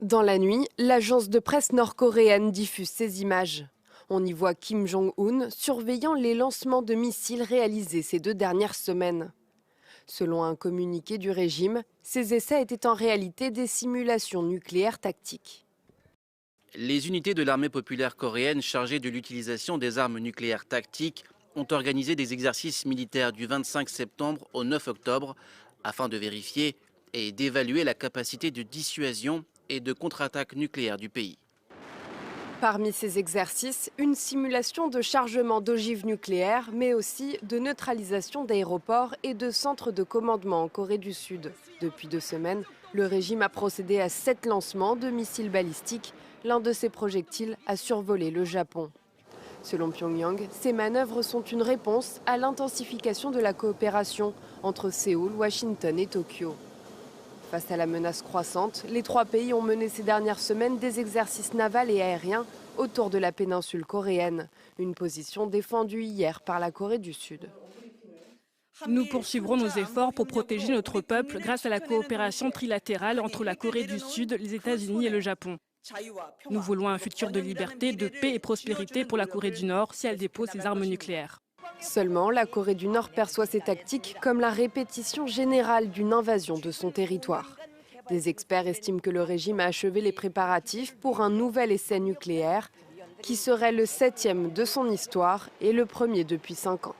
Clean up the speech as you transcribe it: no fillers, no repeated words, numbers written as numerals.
Dans la nuit, l'agence de presse nord-coréenne diffuse ces images. On y voit Kim Jong-un surveillant les lancements de missiles réalisés ces 2 dernières semaines. Selon un communiqué du régime, ces essais étaient en réalité des simulations nucléaires tactiques. Les unités de l'armée populaire coréenne chargées de l'utilisation des armes nucléaires tactiques ont organisé des exercices militaires du 25 septembre au 9 octobre afin de vérifier et d'évaluer la capacité de dissuasion et de contre-attaque nucléaire du pays. Parmi ces exercices, une simulation de chargement d'ogives nucléaires, mais aussi de neutralisation d'aéroports et de centres de commandement en Corée du Sud. Depuis 2 semaines, le régime a procédé à 7 lancements de missiles balistiques. L'un de ces projectiles a survolé le Japon. Selon Pyongyang, ces manœuvres sont une réponse à l'intensification de la coopération entre Séoul, Washington et Tokyo. Face à la menace croissante, les 3 pays ont mené ces dernières semaines des exercices navals et aériens autour de la péninsule coréenne, une position défendue hier par la Corée du Sud. Nous poursuivrons nos efforts pour protéger notre peuple grâce à la coopération trilatérale entre la Corée du Sud, les États-Unis et le Japon. Nous voulons un futur de liberté, de paix et prospérité pour la Corée du Nord si elle dépose ses armes nucléaires. Seulement, la Corée du Nord perçoit ces tactiques comme la répétition générale d'une invasion de son territoire. Des experts estiment que le régime a achevé les préparatifs pour un nouvel essai nucléaire qui serait le 7e de son histoire et le premier depuis 5 ans.